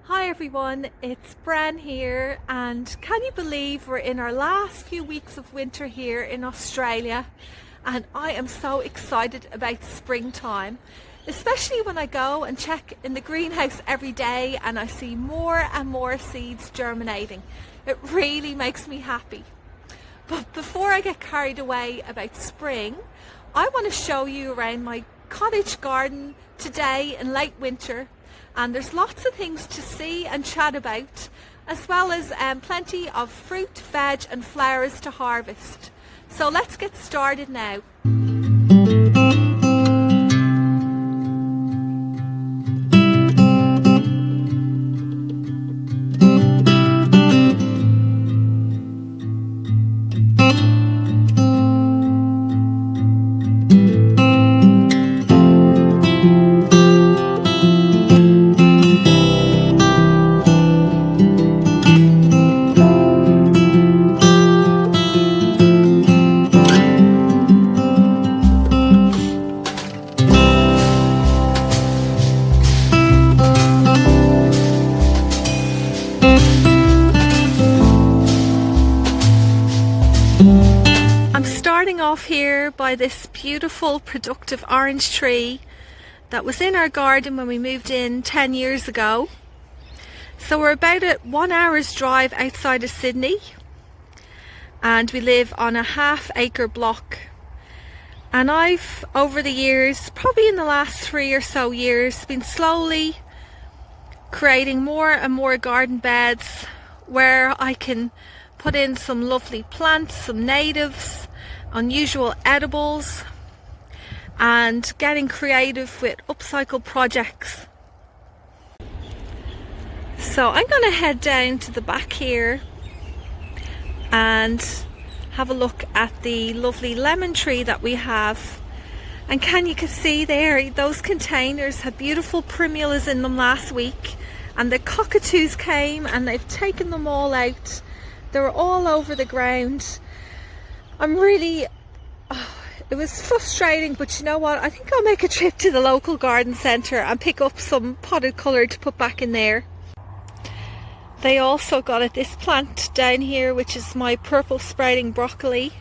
Hi everyone, it's Bren here, and can you believe we're in our last few weeks of winter here in Australia, and I am so excited about springtime, especially when I go and check in the greenhouse every day and I see more and more seeds germinating. It really makes me happy. But before I get carried away about spring, I want to show you around my cottage garden today in late winter. And there's lots of things to see and chat about, as well as plenty of fruit, veg and flowers to harvest. So let's get started now. Starting off here by this beautiful productive orange tree that was in our garden when we moved in 10 years ago. So we're about a 1 hour's drive outside of Sydney, and we live on a half-acre block. And I've, over the years, probably in the last 3 or so years, been slowly creating more and more garden beds where I can put in some lovely plants, some natives, unusual edibles, and getting creative with upcycle projects. So I'm going to head down to the back here and have a look at the lovely lemon tree that we have. And you can see there, those containers had beautiful primulas in them last week, and the cockatoos came and they've taken them all out. They were all over the ground. It was frustrating, but you know what, I think I'll make a trip to the local garden centre and pick up some potted colour to put back in there. They also got this plant down here, which is my purple sprouting broccoli,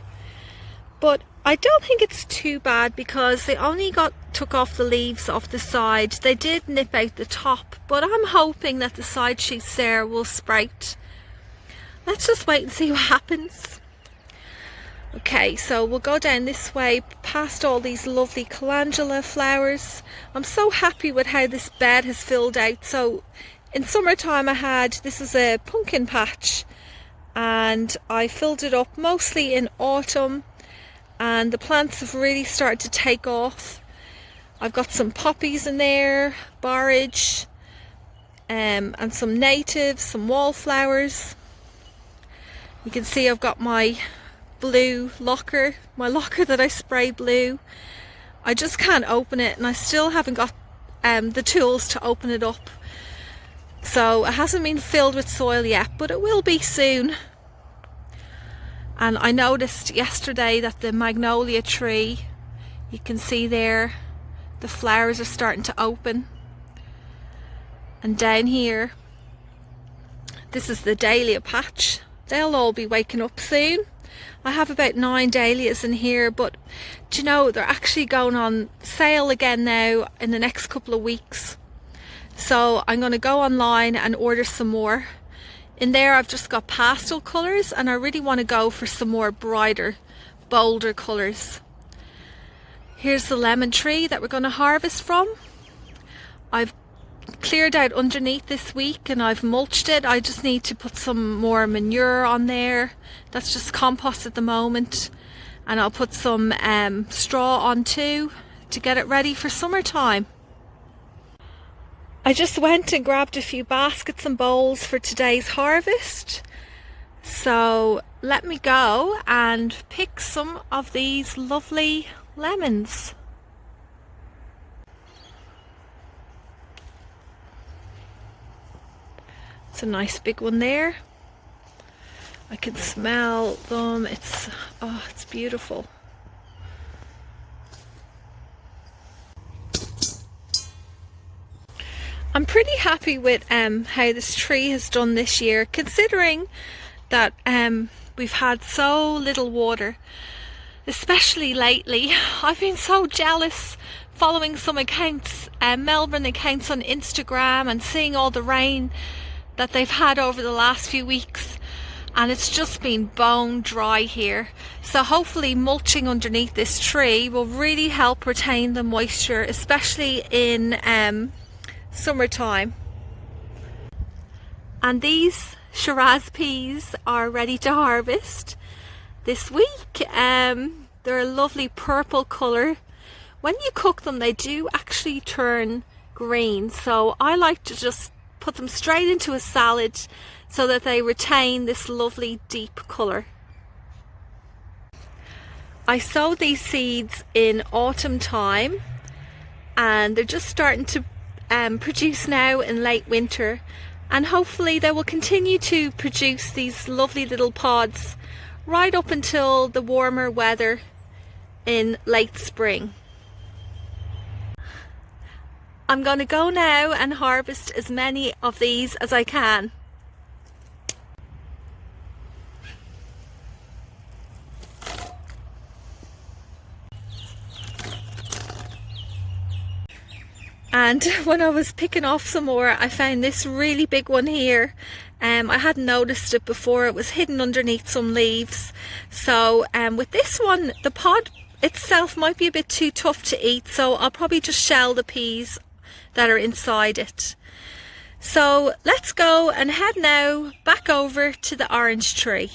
but I don't think it's too bad because they only took off the leaves off the side. They did nip out the top, but I'm hoping that the side shoots there will sprout. Let's just wait and see what happens. Okay, so we'll go down this way past all these lovely calendula flowers. I'm so happy with how this bed has filled out. So in summertime this is a pumpkin patch, and I filled it up mostly in autumn, and the plants have really started to take off. I've got some poppies in there, borage, and some natives, some wallflowers. You can see I've got my blue locker, that I spray blue. I just can't open it, and I still haven't got the tools to open it up. So it hasn't been filled with soil yet, but it will be soon. And I noticed yesterday that the magnolia tree, you can see there, the flowers are starting to open. And down here, this is the dahlia patch. They'll all be waking up soon. I have about 9 dahlias in here, but do you know, they're actually going on sale again now in the next couple of weeks. So I'm going to go online and order some more. In there I've just got pastel colours, and I really want to go for some more brighter, bolder colours. Here's the lemon tree that we're going to harvest from. I've cleared out underneath this week and I've mulched it. I just need to put some more manure on there. That's just compost at the moment, and I'll put some straw on too to get it ready for summertime. I just went and grabbed a few baskets and bowls for today's harvest, so let me go and pick some of these lovely lemons. It's a nice big one there. I can smell them. It's beautiful. I'm pretty pretty happy with how this tree has done this year, considering that we've had so little water, especially lately. I've been so jealous following some accounts, Melbourne accounts on Instagram, and seeing all the rain that they've had over the last few weeks, and it's just been bone dry here. So hopefully mulching underneath this tree will really help retain the moisture, especially in summertime. And these Shiras peas are ready to harvest this week. They're a lovely purple colour. When you cook them, they do actually turn green, so I like to just put them straight into a salad so that they retain this lovely deep colour. I sowed these seeds in autumn time, and they're just starting to produce now in late winter, and hopefully they will continue to produce these lovely little pods right up until the warmer weather in late spring. I'm going to go now and harvest as many of these as I can. And when I was picking off some more, I found this really big one here. I hadn't noticed it before. It was hidden underneath some leaves. So with this one, the pod itself might be a bit too tough to eat, so I'll probably just shell the peas that are inside it. So let's go and head now back over to the orange tree.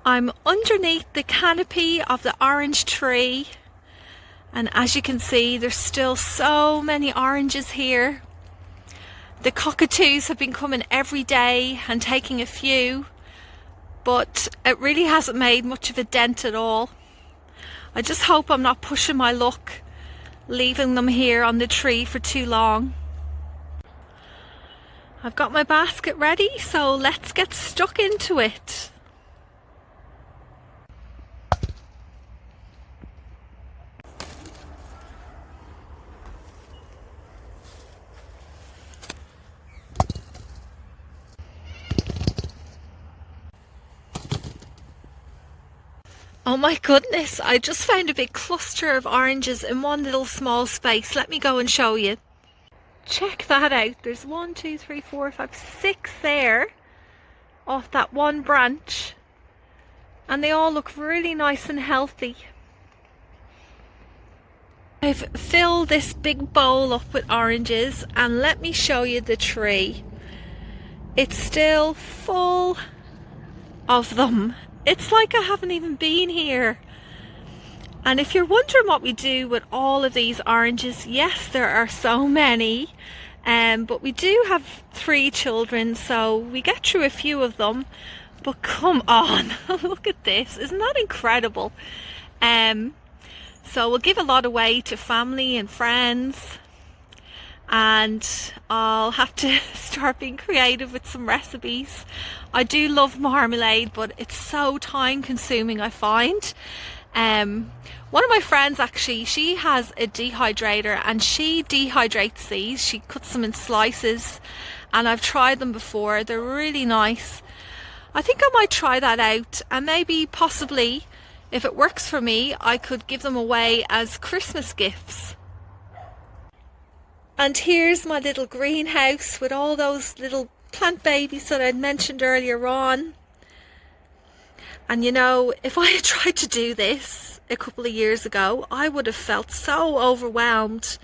I'm underneath the canopy of the orange tree, and as you can see, there's still so many oranges here. The cockatoos have been coming every day and taking a few, but it really hasn't made much of a dent at all. I just hope I'm not pushing my luck leaving them here on the tree for too long. I've got my basket ready, so let's get stuck into it. Oh my goodness, I just found a big cluster of oranges in one little small space. Let me go and show you. Check that out. There's 1, 2, 3, 4, 5, 6 there off that one branch. And they all look really nice and healthy. I've filled this big bowl up with oranges, and let me show you the tree. It's still full of them. It's like I haven't even been here. And if you're wondering what we do with all of these oranges, yes, there are so many, but we do have 3 children, so we get through a few of them. But come on, look at this, isn't that incredible? So we'll give a lot away to family and friends, and I'll have to start being creative with some recipes. I do love marmalade, but it's so time consuming, I find. One of my friends actually, she has a dehydrator and she dehydrates these. She cuts them in slices, and I've tried them before. They're really nice. I think I might try that out, and maybe possibly, if it works for me, I could give them away as Christmas gifts. And here's my little greenhouse with all those little plant babies that I'd mentioned earlier on. And you know, if I had tried to do this a couple of years ago, I would have felt so overwhelmed.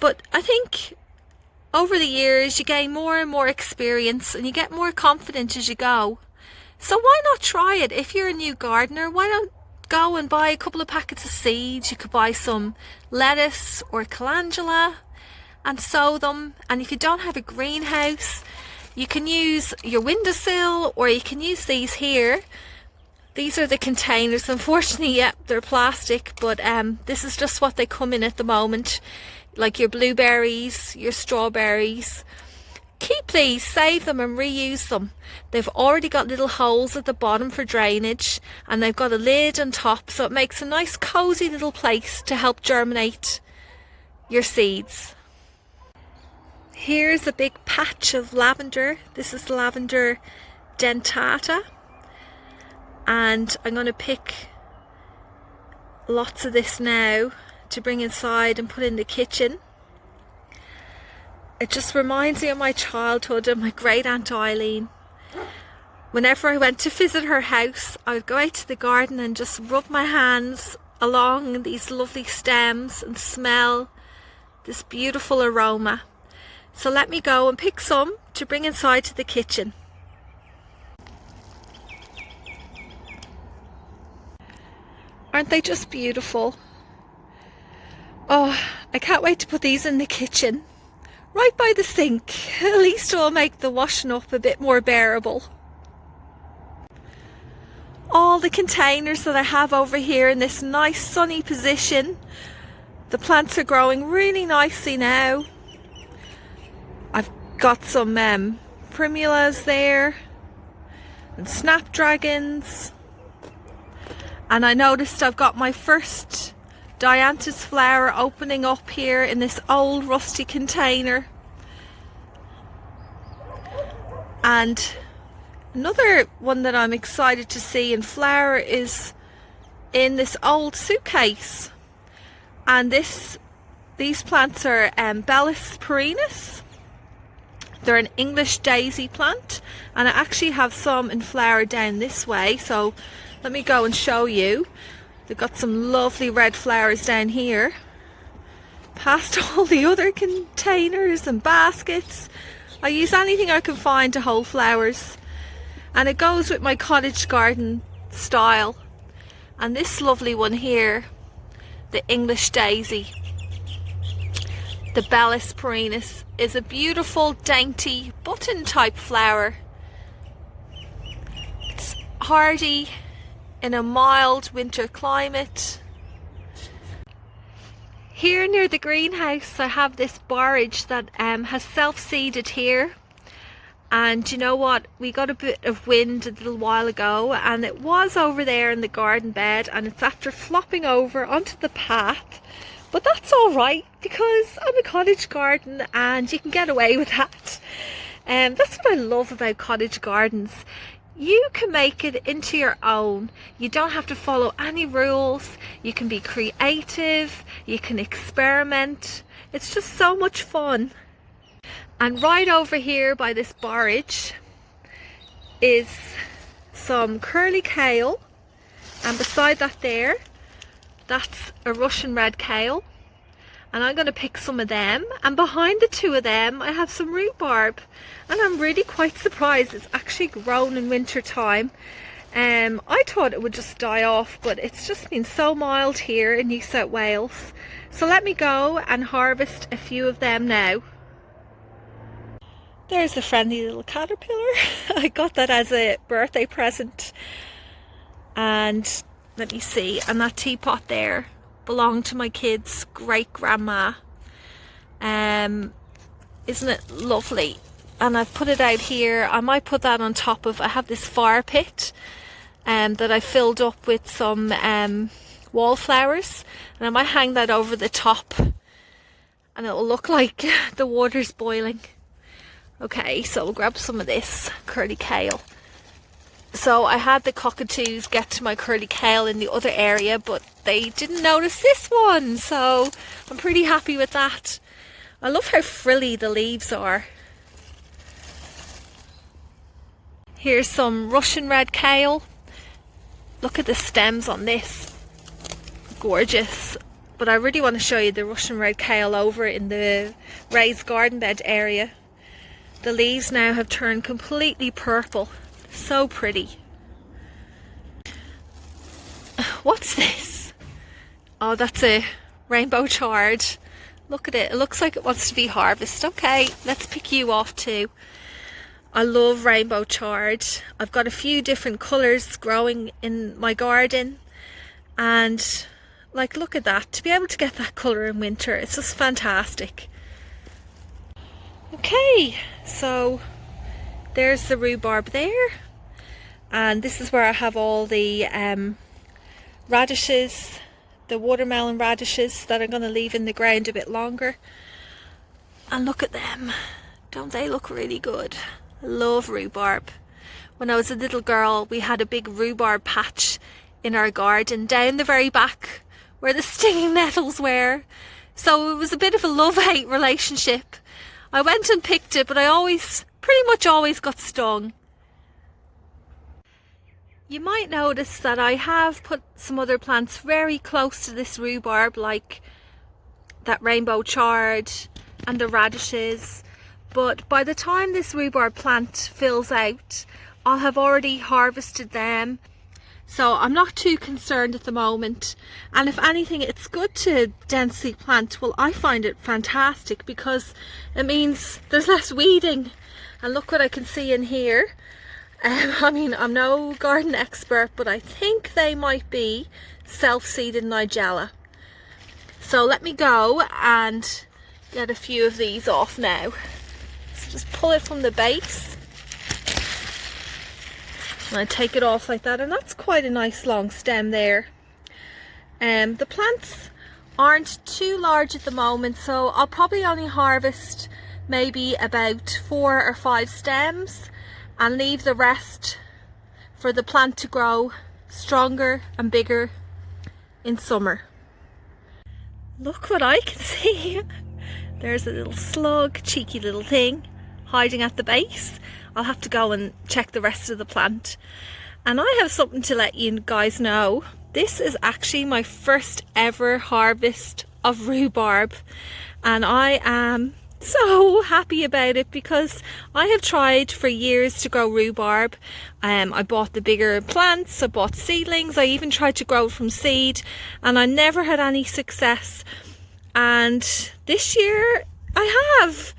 But I think over the years you gain more and more experience, and you get more confident as you go. So why not try it? If you're a new gardener, why not go and buy a couple of packets of seeds? You could buy some lettuce or calendula and sow them. And if you don't have a greenhouse, you can use your windowsill, or you can use these here. These are the containers. Unfortunately, yeah, they're plastic, but this is just what they come in at the moment. Like your blueberries, your strawberries. Keep these, save them and reuse them. They've already got little holes at the bottom for drainage, and they've got a lid on top, so it makes a nice cozy little place to help germinate your seeds. Here's a big patch of lavender. This is lavender dentata, and I'm going to pick lots of this now to bring inside and put in the kitchen. It just reminds me of my childhood and my great aunt Eileen. Whenever I went to visit her house, I would go out to the garden and just rub my hands along these lovely stems and smell this beautiful aroma. So let me go and pick some to bring inside to the kitchen. Aren't they just beautiful? Oh, I can't wait to put these in the kitchen, right by the sink. At least it'll make the washing up a bit more bearable. All the containers that I have over here in this nice sunny position. The plants are growing really nicely now. I've got some primulas there and snapdragons, and I noticed I've got my first dianthus flower opening up here in this old rusty container. And another one that I'm excited to see in flower is in this old suitcase, and these plants are Bellis Perennis. They're an English daisy plant, and I actually have some in flower down this way, so let me go and show you. They've got some lovely red flowers down here, past all the other containers and baskets. I use anything I can find to hold flowers, and it goes with my cottage garden style. And this lovely one here, the English daisy, the Bellis Perennis, is a beautiful dainty button type flower. It's hardy in a mild winter climate. Here near the greenhouse I have this borage that has self-seeded here, and you know what, we got a bit of wind a little while ago and it was over there in the garden bed, and it's after flopping over onto the path. But that's alright, because I'm a cottage garden and you can get away with that. That's what I love about cottage gardens. You can make it into your own. You don't have to follow any rules. You can be creative, you can experiment. It's just so much fun. And right over here by this borage is some curly kale, and beside that there, that's a Russian red kale, and I'm going to pick some of them. And behind the two of them I have some rhubarb, and I'm really quite surprised it's actually grown in winter time. I thought it would just die off, but it's just been so mild here in New South Wales. So let me go and harvest a few of them now. There's a friendly little caterpillar. I got that as a birthday present. And let me see, and that teapot there belonged to my kids' great grandma. Isn't it lovely? And I've put it out here. I might put that on top of, I have this fire pit that I filled up with some wallflowers, and I might hang that over the top and it'll look like the water's boiling. Okay, so we'll grab some of this curly kale. So I had the cockatoos get to my curly kale in the other area, but they didn't notice this one, so I'm pretty happy with that. I love how frilly the leaves are. Here's some Russian red kale. Look at the stems on this. Gorgeous. But I really want to show you the Russian red kale over in the raised garden bed area. The leaves now have turned completely purple. So pretty. What's this? Oh, that's a rainbow chard. Look at it. It looks like it wants to be harvested. Okay, let's pick you off too. I love rainbow chard. I've got a few different colours growing in my garden, and like, look at that. To be able to get that colour in winter, it's just fantastic. Okay, so there's the rhubarb there, and this is where I have all the radishes the watermelon radishes that I'm going to leave in the ground a bit longer. And look at them. Don't they look really good? I love rhubarb. When I was a little girl, we had a big rhubarb patch in our garden down the very back where the stinging nettles were. So it was a bit of a love-hate relationship. I went and picked it, but I pretty much always got stung. You might notice that I have put some other plants very close to this rhubarb, like that rainbow chard and the radishes. But by the time this rhubarb plant fills out, I'll have already harvested them. So I'm not too concerned at the moment. And if anything, it's good to densely plant. Well, I find it fantastic because it means there's less weeding. And look what I can see in here. I mean, I'm no garden expert, but I think they might be self-seeded nigella. So let me go and get a few of these off now. So just pull it from the base. And I take it off like that, and that's quite a nice long stem there. The plants aren't too large at the moment, so I'll probably only harvest maybe about 4 or 5 stems and leave the rest for the plant to grow stronger and bigger in summer. Look what I can see. There's a little slug, cheeky little thing, hiding at the base. I'll have to go and check the rest of the plant. And I have something to let you guys know. This is actually my first ever harvest of rhubarb, and I am so happy about it because I have tried for years to grow rhubarb. I bought the bigger plants, I bought seedlings, I even tried to grow it from seed, and I never had any success. And this year I have,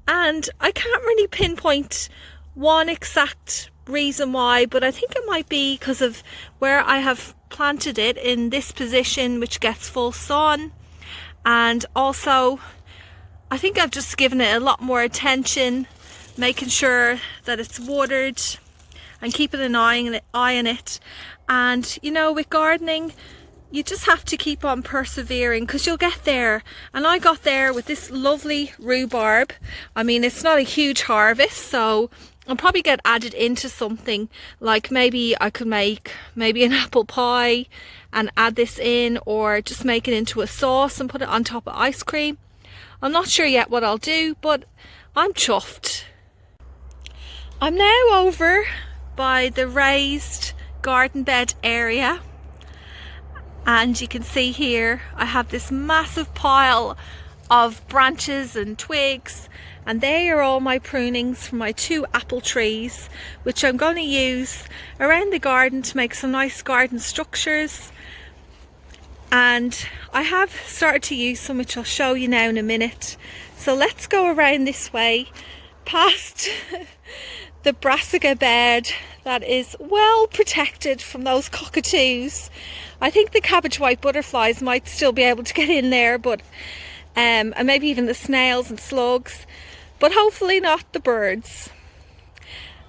and I can't really pinpoint one exact reason why, but I think it might be because of where I have planted it in this position, which gets full sun, and also I think I've just given it a lot more attention, making sure that it's watered and keeping an eye on it. And you know, with gardening, you just have to keep on persevering because you'll get there. And I got there with this lovely rhubarb. I mean, it's not a huge harvest, so I'll probably get added into something, like maybe I could make maybe an apple pie and add this in, or just make it into a sauce and put it on top of ice cream. I'm not sure yet what I'll do, but I'm chuffed. I'm now over by the raised garden bed area, and you can see here I have this massive pile of branches and twigs, and they are all my prunings from my 2 apple trees, which I'm going to use around the garden to make some nice garden structures. And I have started to use some, which I'll show you now in a minute. So let's go around this way past the brassica bed that is well protected from those cockatoos. I think the cabbage white butterflies might still be able to get in there, but and maybe even the snails and slugs, but hopefully not the birds.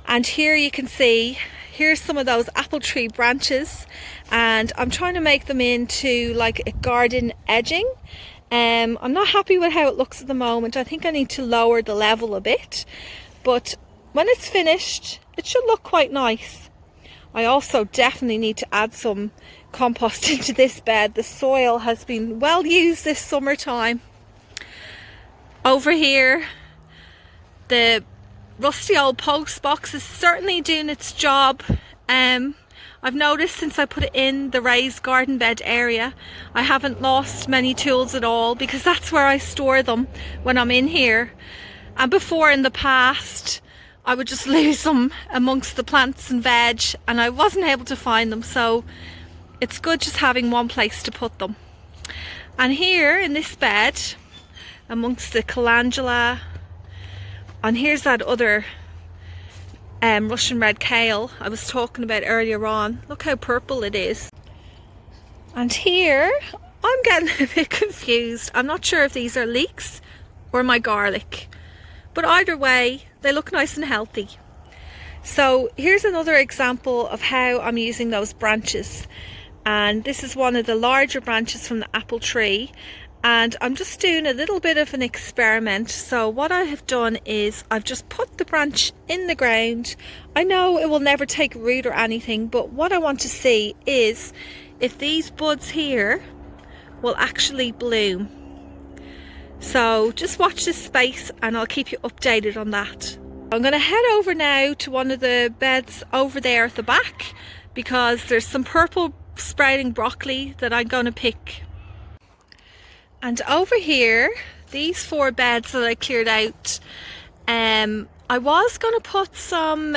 And here you can see, here's some of those apple tree branches, and I'm trying to make them into like a garden edging. I'm not happy with how it looks at the moment. I think I need to lower the level a bit, but when it's finished it should look quite nice. I also definitely need to add some compost into this bed. The soil has been well used this summertime. Over here, the rusty old post box is certainly doing its job. I've noticed since I put it in the raised garden bed area, I haven't lost many tools at all, because that's where I store them when I'm in here. And before, in the past, I would just lose them amongst the plants and veg and I wasn't able to find them, so it's good just having one place to put them. And here in this bed, amongst the calendula, and here's that other Russian red kale I was talking about earlier on. Look how purple it is. And here I'm getting a bit confused. I'm not sure if these are leeks or my garlic, but either way they look nice and healthy. So here's another example of how I'm using those branches. and this is one of the larger branches from the apple tree, and I'm just doing a little bit of an experiment. So what I have done is I've just put the branch in the ground. I know it will never take root or anything, but what I want to see is if these buds here will actually bloom. So just watch this space and I'll keep you updated on that. I'm going to head over now to one of the beds over there at the back, because there's some purple sprouting broccoli that I'm going to pick. And over here, these 4 beds that I cleared out, I was going to put some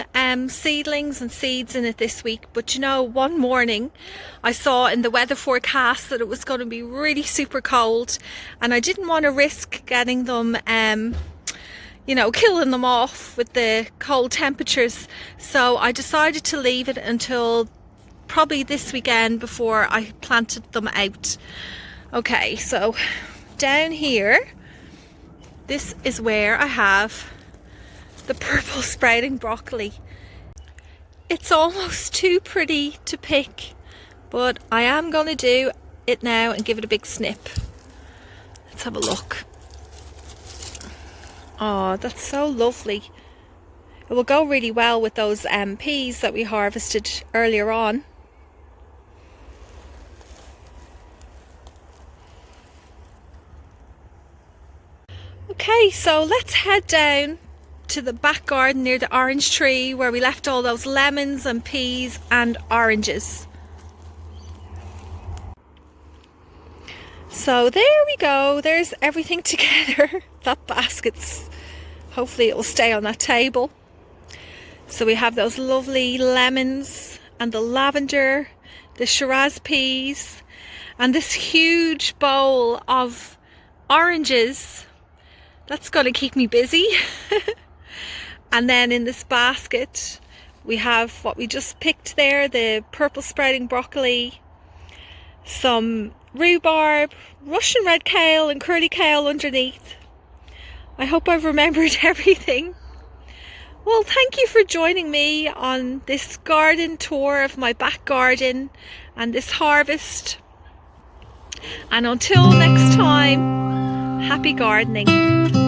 seedlings and seeds in it this week, but you know, one morning I saw in the weather forecast that it was going to be really super cold, and I didn't want to risk getting them, you know, killing them off with the cold temperatures. So I decided to leave it until probably this weekend before I planted them out. Okay, so down here, this is where I have the purple sprouting broccoli. It's almost too pretty to pick, but I am going to do it now and give it a big snip. Let's have a look. Oh, that's so lovely. It will go really well with those peas that we harvested earlier on. Okay, so let's head down to the back garden near the orange tree where we left all those lemons and peas and oranges. So there we go, there's everything together. That basket's, hopefully it will stay on that table. So we have those lovely lemons and the lavender, the Shiras peas, and this huge bowl of oranges. That's going to keep me busy. And then in this basket we have what we just picked there, the purple sprouting broccoli, some rhubarb, Russian red kale and curly kale underneath. I hope I've remembered everything. Well, thank you for joining me on this garden tour of my back garden and this harvest. And until next time, happy gardening.